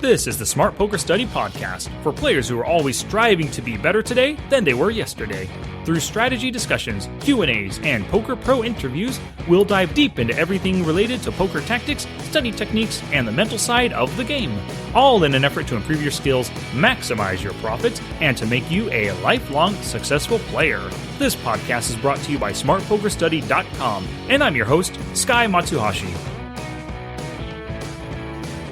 This is the Smart Poker Study Podcast for players who are always striving to be better today than they were yesterday. Through strategy discussions, Q&As, and Poker Pro interviews, we'll dive deep into everything related to poker tactics, study techniques, and the mental side of the game. All in an effort to improve your skills, maximize your profits, and to make you a lifelong successful player. This podcast is brought to you by SmartPokerStudy.com, and I'm your host, Sky Matsuhashi.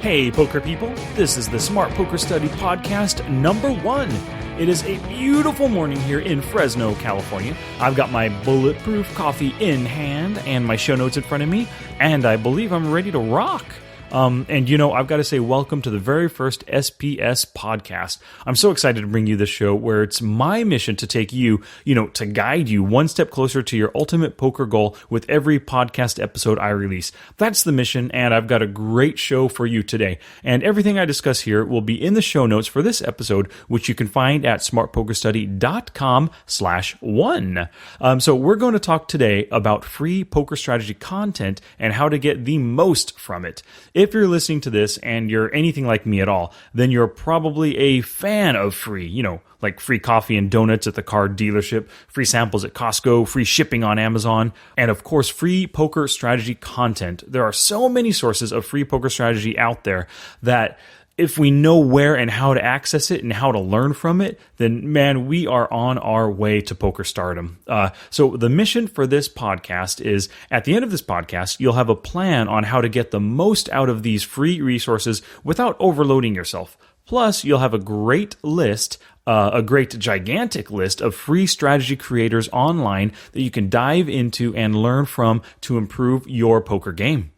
Hey, poker people, this is the Smart Poker Study Podcast number 1. It is a beautiful morning here in Fresno, California. I've got my bulletproof coffee in hand and my show notes in front of me, and I believe I'm ready to rock. I've got to say welcome to the very first SPS podcast. I'm so excited to bring you this show where it's my mission to take you, to guide you one step closer to your ultimate poker goal with every podcast episode I release. That's the mission, and I've got a great show for you today. And everything I discuss here will be in the show notes for this episode, which you can find at smartpokerstudy.com/1. So we're going to talk today about free poker strategy content and how to get the most from it. If you're listening to this and you're anything like me at all, then you're probably a fan of free, like free coffee and donuts at the car dealership, free samples at Costco, free shipping on Amazon, and of course, free poker strategy content. There are so many sources of free poker strategy out there that if we know where and how to access it and how to learn from it, then man, we are on our way to poker stardom. So the mission for this podcast is, at the end of this podcast, you'll have a plan on how to get the most out of these free resources without overloading yourself. Plus, you'll have a great list, a great gigantic list of free strategy creators online that you can dive into and learn from to improve your poker game.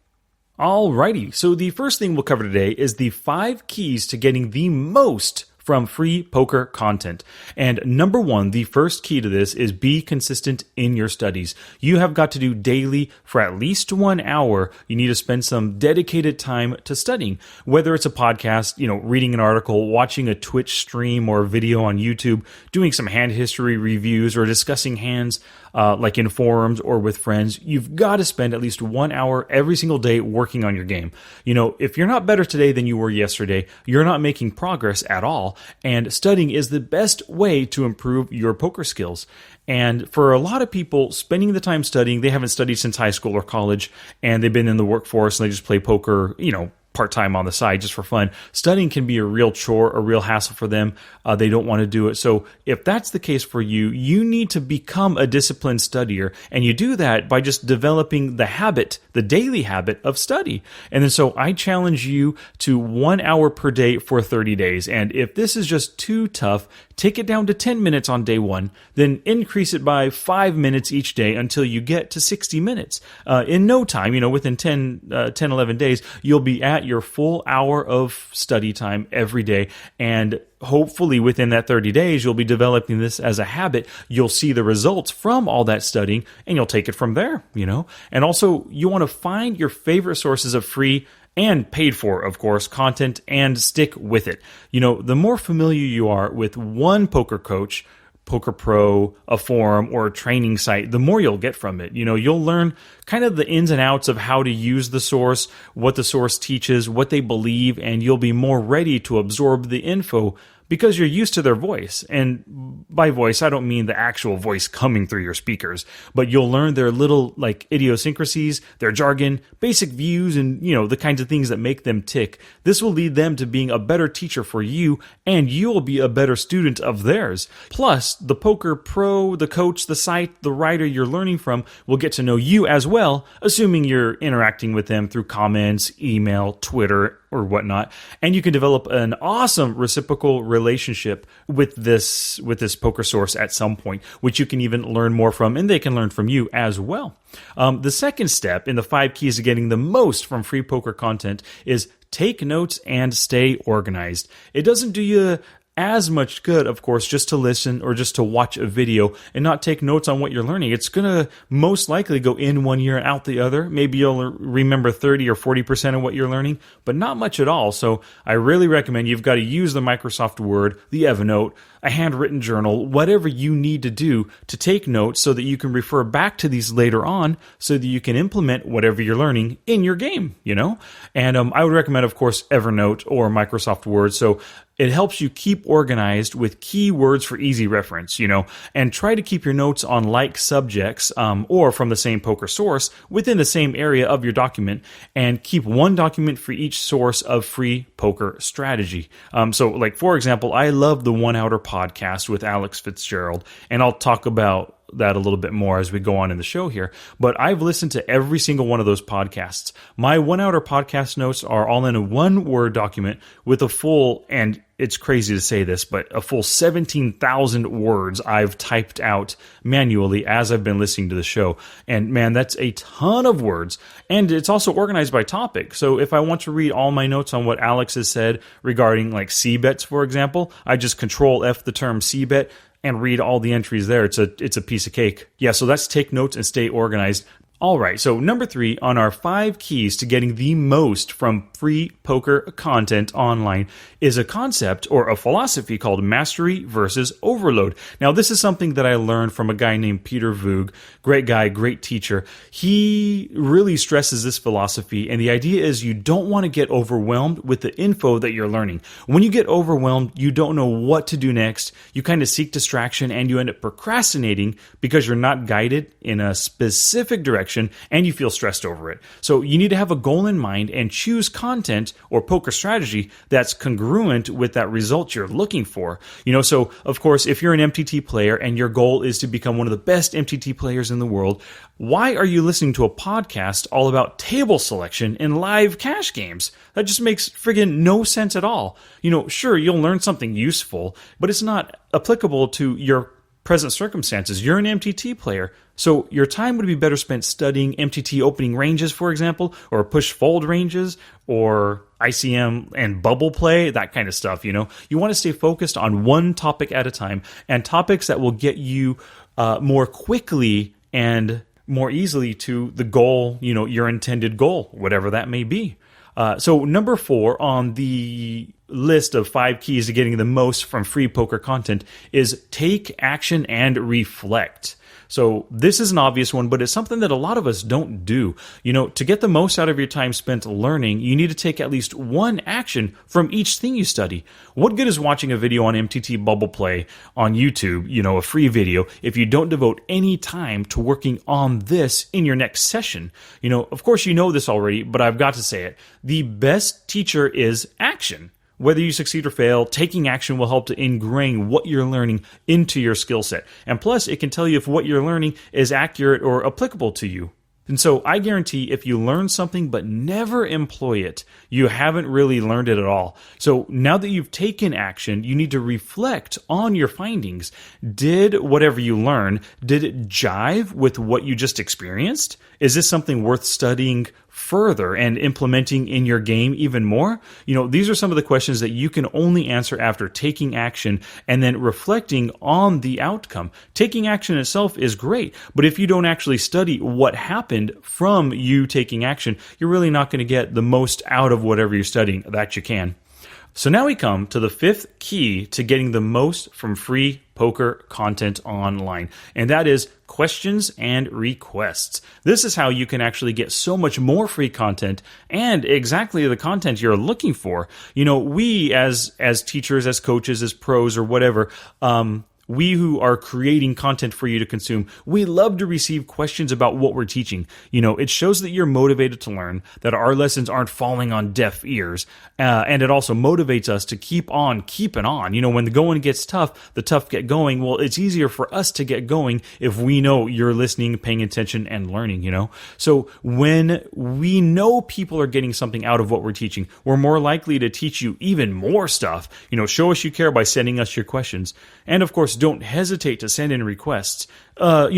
Alrighty, so the first thing we'll cover today is the 5 keys to getting the most from free poker content. And number 1, the first key to this is be consistent in your studies. You have got to do daily for at least 1 hour. You need to spend some dedicated time to studying, whether it's a podcast, reading an article, watching a Twitch stream or video on YouTube, doing some hand history reviews, or discussing hands like in forums or with friends. You've got to spend at least 1 hour every single day working on your game. If you're not better today than you were yesterday, you're not making progress at all. And studying is the best way to improve your poker skills. And for a lot of people, spending the time studying, they haven't studied since high school or college, and they've been in the workforce and they just play poker, part-time on the side just for fun. Studying can be a real chore, a real hassle for them. They don't want to do it. So if that's the case for you, you need to become a disciplined studier. And you do that by just developing the habit, the daily habit of study. And then so I challenge you to 1 hour per day for 30 days. And if this is just too tough, take it down to 10 minutes on day 1, then increase it by 5 minutes each day until you get to 60 minutes. In no time, within 11 days, you'll be at your full hour of study time every day. And hopefully within that 30 days, you'll be developing this as a habit. You'll see the results from all that studying and you'll take it from there, And also, you want to find your favorite sources of free and paid for, of course, content and stick with it. The more familiar you are with one poker coach, Poker Pro, a forum, or a training site, the more you'll get from it. You'll learn kind of the ins and outs of how to use the source, what the source teaches, what they believe, and you'll be more ready to absorb the info because you're used to their voice. And by voice, I don't mean the actual voice coming through your speakers, but you'll learn their little idiosyncrasies, their jargon, basic views, and the kinds of things that make them tick. This will lead them to being a better teacher for you, and you'll be a better student of theirs. Plus, the Poker Pro, the coach, the site, the writer you're learning from will get to know you as well, assuming you're interacting with them through comments, email, Twitter, or whatnot, and you can develop an awesome reciprocal relationship with this poker source at some point, which you can even learn more from, and they can learn from you as well. The second step in the 5 keys to getting the most from free poker content is take notes and stay organized. It doesn't do you as much good, of course, just to listen or just to watch a video and not take notes on what you're learning. It's going to most likely go in one ear and out the other. Maybe you'll remember 30 or 40% of what you're learning, but not much at all. So I really recommend you've got to use the Microsoft Word, the Evernote, a handwritten journal, whatever you need to do to take notes so that you can refer back to these later on so that you can implement whatever you're learning in your game, And I would recommend, of course, Evernote or Microsoft Word. So it helps you keep organized with keywords for easy reference, and try to keep your notes on like subjects or from the same poker source within the same area of your document, and keep one document for each source of free poker strategy. So like, for example, I love the OneOuter podcast with Alex Fitzgerald, and I'll talk about that a little bit more as we go on in the show here. But I've listened to every single one of those podcasts. My OneOuter podcast notes are all in a one Word document with a full, and it's crazy to say this, but a full 17,000 words I've typed out manually as I've been listening to the show. And man, that's a ton of words. And it's also organized by topic. So if I want to read all my notes on what Alex has said regarding like C-bets, for example, I just Control F the term C-bet and read all the entries there. It's a piece of cake. Yeah, so that's take notes and stay organized. All right, so number 3 on our 5 keys to getting the most from free poker content online is a concept or a philosophy called mastery versus overload. Now, this is something that I learned from a guy named Peter Voog. Great guy, great teacher. He really stresses this philosophy, and the idea is you don't want to get overwhelmed with the info that you're learning. When you get overwhelmed, you don't know what to do next. You kind of seek distraction, and you end up procrastinating because you're not guided in a specific direction, and you feel stressed over it. So you need to have a goal in mind and choose content or poker strategy that's congruent with that result you're looking for. So of course, if you're an MTT player and your goal is to become one of the best MTT players in the world, why are you listening to a podcast all about table selection in live cash games? That just makes friggin' no sense at all. Sure, you'll learn something useful, but it's not applicable to your present circumstances. You're an MTT player, so your time would be better spent studying MTT opening ranges, for example, or push-fold ranges, or ICM and bubble play, that kind of stuff, You want to stay focused on one topic at a time, and topics that will get you more quickly and more easily to the goal, your intended goal, whatever that may be. So number 4 on the list of 5 keys to getting the most from free poker content is take action and reflect. So this is an obvious one, but it's something that a lot of us don't do. To get the most out of your time spent learning, you need to take at least one action from each thing you study. What good is watching a video on MTT Bubble Play on YouTube, a free video, if you don't devote any time to working on this in your next session? Of course you know this already, but I've got to say it. The best teacher is action. Whether you succeed or fail, taking action will help to ingrain what you're learning into your skill set. And plus, it can tell you if what you're learning is accurate or applicable to you. And so I guarantee if you learn something but never employ it, you haven't really learned it at all. So now that you've taken action, you need to reflect on your findings. Did whatever you learn, did it jive with what you just experienced? Is this something worth studying further and implementing in your game even more? These are some of the questions that you can only answer after taking action and then reflecting on the outcome. Taking action itself is great, but if you don't actually study what happened from you taking action, you're really not going to get the most out of whatever you're studying that you can. So now we come to the 5th key to getting the most from free poker content online, and that is questions and requests. This is how you can actually get so much more free content and exactly the content you're looking for. We as teachers, as coaches, as pros or whatever, we who are creating content for you to consume, we love to receive questions about what we're teaching. It shows that you're motivated to learn, that our lessons aren't falling on deaf ears, and it also motivates us to keep on keeping on. When the going gets tough, the tough get going. Well, it's easier for us to get going if we know you're listening, paying attention, and learning, So when we know people are getting something out of what we're teaching, we're more likely to teach you even more stuff. Show us you care by sending us your questions. And of course, course, don't hesitate to send in requests. I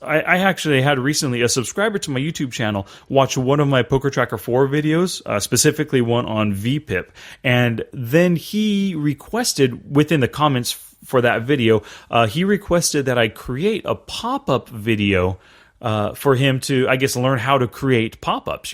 actually had recently a subscriber to my YouTube channel watch one of my Poker Tracker 4 videos, specifically one on VPIP, and then he requested within the comments for that video, he requested that I create a pop-up video for him to, I guess, learn how to create pop-ups,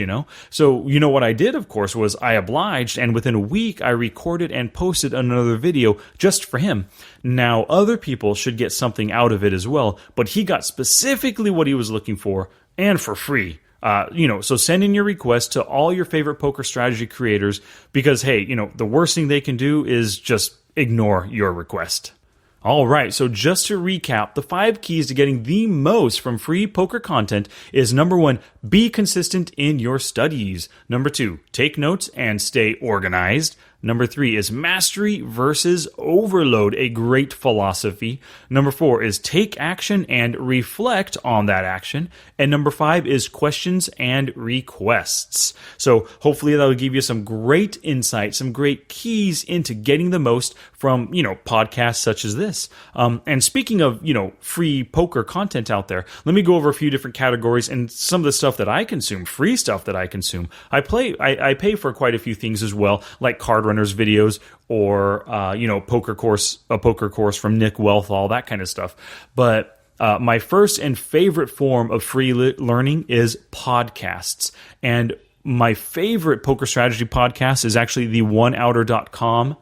So, what I did, of course, was I obliged, and within a week, I recorded and posted another video just for him. Now, other people should get something out of it as well, but he got specifically what he was looking for, and for free. So send in your request to all your favorite poker strategy creators, because, hey, the worst thing they can do is just ignore your request. All right, so just to recap, the 5 keys to getting the most from free poker content is number 1, be consistent in your studies. Number 2, take notes and stay organized. Number 3 is mastery versus overload, a great philosophy. Number 4 is take action and reflect on that action. And number 5 is questions and requests. So hopefully that will give you some great insight, some great keys into getting the most from, podcasts such as this. And speaking of, free poker content out there, let me go over a few different categories and some of the stuff that I consume, free stuff that I consume. I pay for quite a few things as well, like card runners videos or a poker course from Nick Wealthall, that kind of stuff. But my first and favorite form of free learning is podcasts. And my favorite poker strategy podcast is actually the OneOuter.com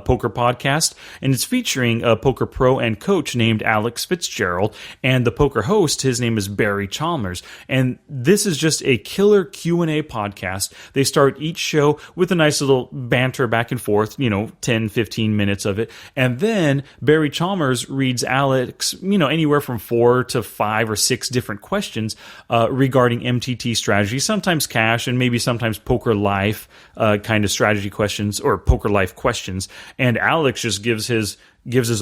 poker podcast, and it's featuring a poker pro and coach named Alex Fitzgerald, and the poker host, his name is Barry Chalmers. And this is just a killer Q&A podcast. They start each show with a nice little banter back and forth, 10, 15 minutes of it. And then Barry Chalmers reads Alex, anywhere from 4 to 5 or 6 different questions regarding MTT strategy, sometimes cash and maybe sometimes poker life kind of strategy questions or poker life questions. And Alex just gives his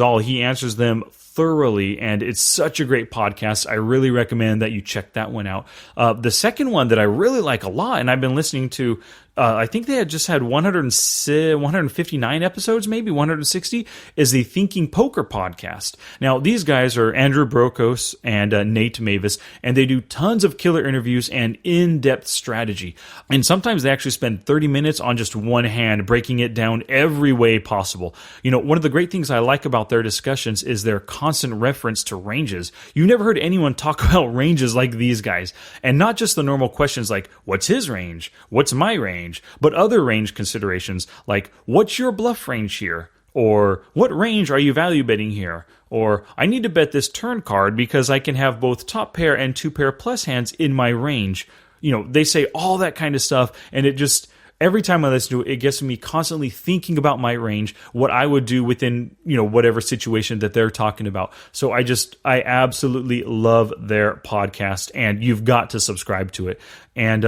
all. He answers them thoroughly, and it's such a great podcast. I really recommend that you check that one out. The second one that I really like a lot, and I've been listening to, I think they had just had 159 episodes, maybe 160, is the Thinking Poker podcast. Now, these guys are Andrew Brokos and Nate Mavis, and they do tons of killer interviews and in-depth strategy. And sometimes they actually spend 30 minutes on just one hand, breaking it down every way possible. One of the great things I like about their discussions is their constant reference to ranges. You never heard anyone talk about ranges like these guys. And not just the normal questions like, what's his range? What's my range? But other range considerations like, what's your bluff range here? Or what range are you value betting here? Or I need to bet this turn card because I can have both top pair and 2 pair plus hands in my range. They say all that kind of stuff, and it just, every time I listen to it, it gets me constantly thinking about my range, what I would do within, whatever situation that they're talking about. So I absolutely love their podcast, and you've got to subscribe to it. And,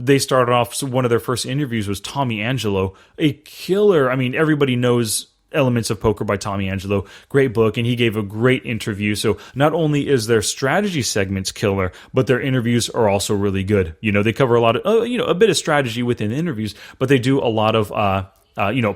they started off, so one of their first interviews was Tommy Angelo, a killer. I mean, everybody knows Elements of Poker by Tommy Angelo. Great book, and he gave a great interview. So not only is their strategy segments killer, but their interviews are also really good. They cover a lot of, a bit of strategy within the interviews, but they do a lot of,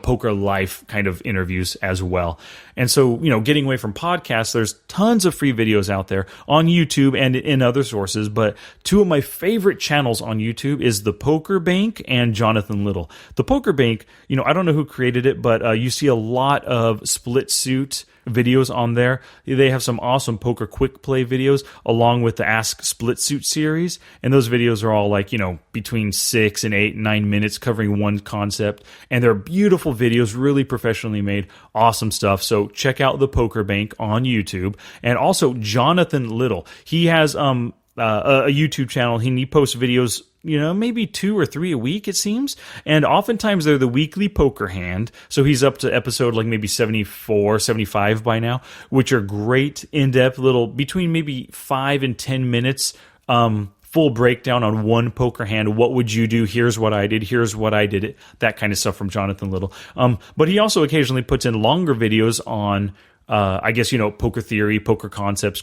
poker life kind of interviews as well. And so, getting away from podcasts, there's tons of free videos out there on YouTube and in other sources. But 2 of my favorite channels on YouTube is The Poker Bank and Jonathan Little. The Poker Bank, I don't know who created it, but you see a lot of split suit videos on there. They have some awesome poker quick play videos along with the Ask Split Suit series. And those videos are all like, between 6 and 8 and 9 minutes covering one concept. And they're beautiful videos, really professionally made, awesome stuff. So check out The Poker Bank on YouTube. And also Jonathan Little. He has a YouTube channel. He posts videos, maybe 2 or 3 a week, it seems. And oftentimes they're the weekly poker hand. So he's up to episode like maybe 74, 75 by now, which are great in-depth little, between maybe 5 and 10 minutes, full breakdown on one poker hand. What would you do? Here's what I did. Here's what I did. That kind of stuff from Jonathan Little. But he also occasionally puts in longer videos on, poker theory, poker concepts,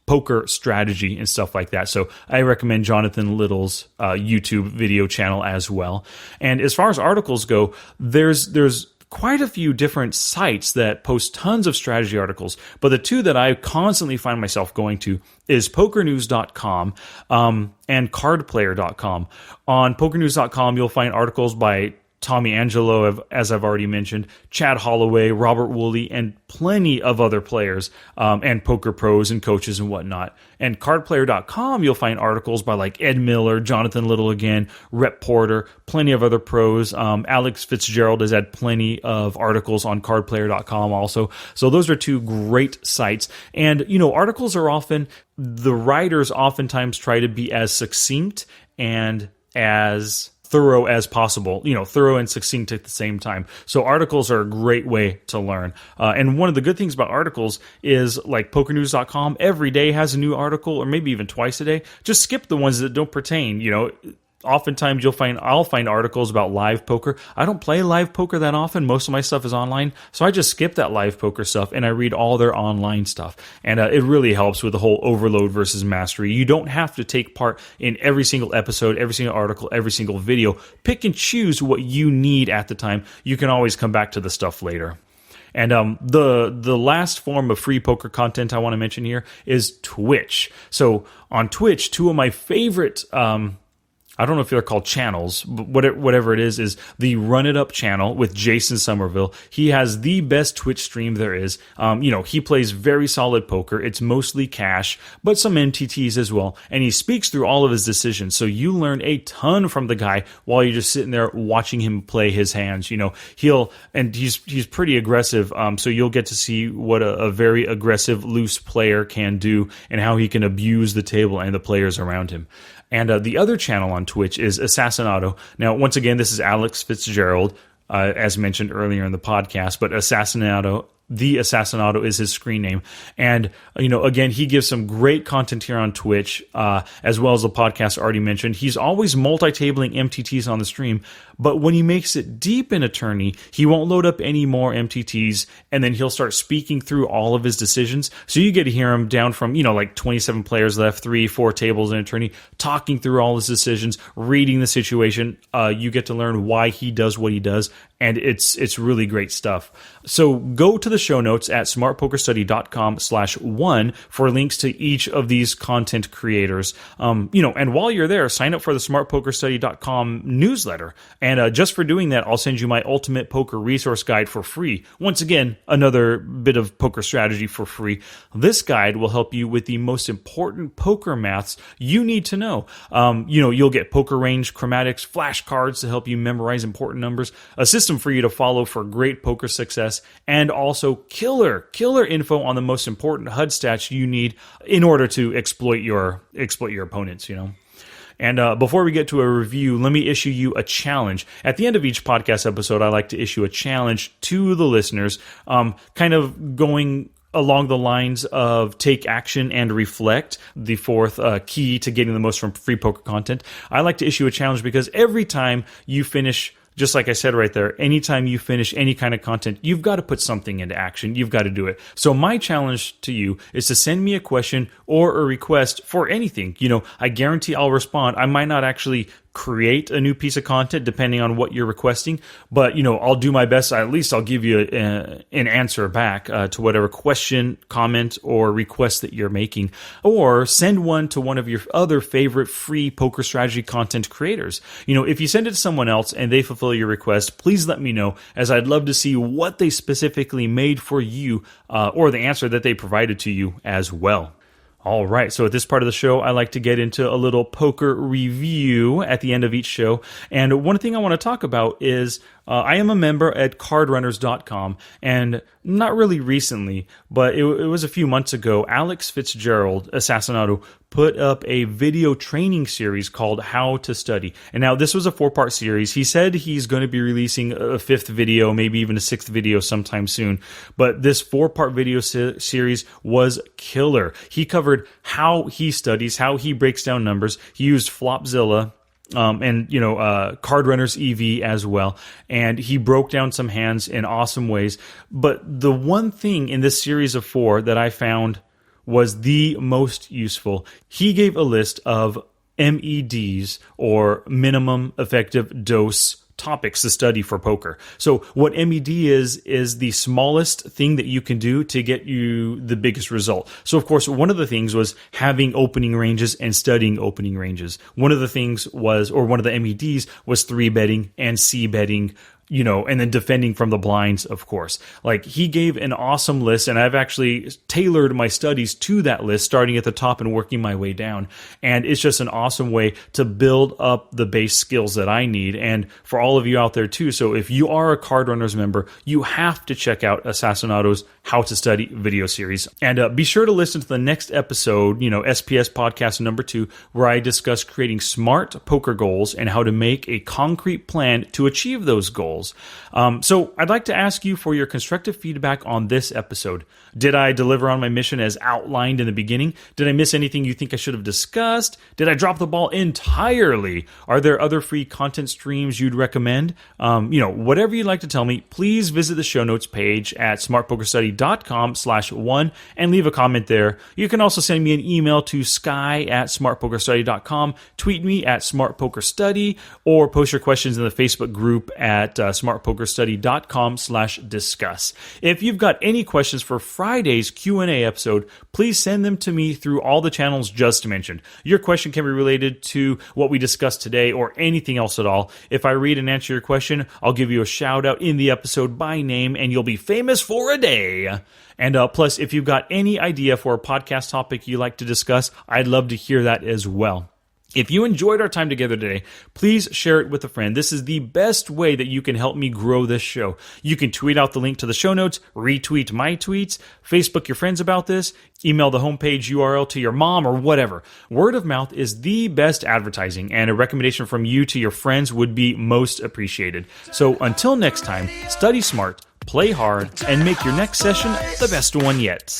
poker strategy, and stuff like that. So I recommend Jonathan Little's YouTube video channel as well. And as far as articles go, there's quite a few different sites that post tons of strategy articles, but the two that I constantly find myself going to is pokernews.com and cardplayer.com. On pokernews.com, you'll find articles by Tommy Angelo, as I've already mentioned, Chad Holloway, Robert Woolley, and plenty of other players and poker pros and coaches and whatnot. And cardplayer.com, you'll find articles by like Ed Miller, Jonathan Little again, Rep Porter, plenty of other pros. Alex Fitzgerald has had plenty of articles on cardplayer.com also. So those are two great sites. And, articles are the writers oftentimes try to be as succinct and as thorough as possible, thorough and succinct at the same time. So articles are a great way to learn. And one of the good things about articles is like pokernews.com every day has a new article, or maybe even twice a day. Just skip the ones that don't pertain, Oftentimes I'll find articles about live poker. I don't play live poker that often. Most of my stuff is online. So I just skip that live poker stuff and I read all their online stuff. And it really helps with the whole overload versus mastery. You don't have to take part in every single episode, every single article, every single video. Pick and choose what you need at the time. You can always come back to the stuff later. And the last form of free poker content I want to mention here is Twitch. So on Twitch, two of my favorite I don't know if they're called channels, but whatever it is the Run It Up channel with Jason Sommerville. He has the best Twitch stream there is. He plays very solid poker. It's mostly cash, but some MTTs as well. And he speaks through all of his decisions. So you learn a ton from the guy while you're just sitting there watching him play his hands. He's pretty aggressive. So you'll get to see what a very aggressive loose player can do and how he can abuse the table and the players around him. And the other channel on Twitch is Assassinato. Now, once again, this is Alex Fitzgerald, as mentioned earlier in the podcast, but The Assassinato is his screen name. And, again, he gives some great content here on Twitch, as well as the podcast already mentioned. He's always multi-tabling MTTs on the stream, but when he makes it deep in a tourney, he won't load up any more MTTs, and then he'll start speaking through all of his decisions. So you get to hear him down from, like 27 players left, 3-4 tables in a tourney, talking through all his decisions, reading the situation. You get to learn why he does what he does, and it's really great stuff. So go to the show notes at smartpokerstudy.com/1 for links to each of these content creators. And while you're there, sign up for the smartpokerstudy.com newsletter. And just for doing that, I'll send you my ultimate poker resource guide for free. Once again, another bit of poker strategy for free. This guide will help you with the most important poker maths you need to know. You'll get poker range, chromatics, flashcards to help you memorize important numbers, a system for you to follow for great poker success, and also killer info on the most important HUD stats you need in order to exploit your opponents, And before we get to a review, let me issue you a challenge. At the end of each podcast episode, I like to issue a challenge to the listeners, kind of going along the lines of take action and reflect, the fourth key to getting the most from free poker content. I like to issue a challenge because every time you finish, just like I said right there, anytime you finish any kind of content, you've got to put something into action. You've got to do it. So my challenge to you is to send me a question or a request for anything. I guarantee I'll respond. I might not actually create a new piece of content depending on what you're requesting, but I'll do my best. At least I'll give you an answer back to whatever question, comment, or request that you're making, or send one to one of your other favorite free poker strategy content creators. If you send it to someone else and they fulfill your request, please let me know, as I'd love to see what they specifically made for you, or the answer that they provided to you as well. All right, so at this part of the show, I like to get into a little poker review at the end of each show. And one thing I want to talk about is I am a member at cardrunners.com, and not really recently, but it was a few months ago, Alex Fitzgerald, Assassinato, put up a video training series called How to Study. And now this was a 4-part series. He said he's going to be releasing a 5th video, maybe even a 6th video sometime soon. But this 4-part video series was killer. He covered how he studies, how he breaks down numbers. He used Flopzilla, Card Runners EV as well. And he broke down some hands in awesome ways. But the one thing in this series of 4 that I found was the most useful, he gave a list of MEDs, or minimum effective dose topics to study for poker. So what MED is the smallest thing that you can do to get you the biggest result. So of course, one of the things was having opening ranges and studying opening ranges. One of the things was, or one of the MEDs was 3-betting and C-betting, and then defending from the blinds, of course. Like, he gave an awesome list, and I've actually tailored my studies to that list, starting at the top and working my way down. And it's just an awesome way to build up the base skills that I need. And for all of you out there too, so if you are a Card Runners member, you have to check out Assassinato's How to Study video series. And be sure to listen to the next episode, SPS podcast number 2, where I discuss creating smart poker goals and how to make a concrete plan to achieve those goals. So I'd like to ask you for your constructive feedback on this episode. Did I deliver on my mission as outlined in the beginning? Did I miss anything you think I should have discussed? Did I drop the ball entirely? Are there other free content streams you'd recommend? Whatever you'd like to tell me, please visit the show notes page at smartpokerstudy.com/1 and leave a comment there. You can also send me an email to sky@smartpokerstudy.com, tweet me at smartpokerstudy, or post your questions in the Facebook group at smartpokerstudy.com/discuss. If you've got any questions for Friday's Q&A episode, please send them to me through all the channels just mentioned. Your question can be related to what we discussed today or anything else at all. If I read and answer your question, I'll give you a shout out in the episode by name, and you'll be famous for a day. And plus, if you've got any idea for a podcast topic you like to discuss, I'd love to hear that as well. If you enjoyed our time together today, please share it with a friend. This is the best way that you can help me grow this show. You can tweet out the link to the show notes, retweet my tweets, Facebook your friends about this, email the homepage URL to your mom, or whatever. Word of mouth is the best advertising, and a recommendation from you to your friends would be most appreciated. So until next time, study smart, play hard, and make your next session the best one yet.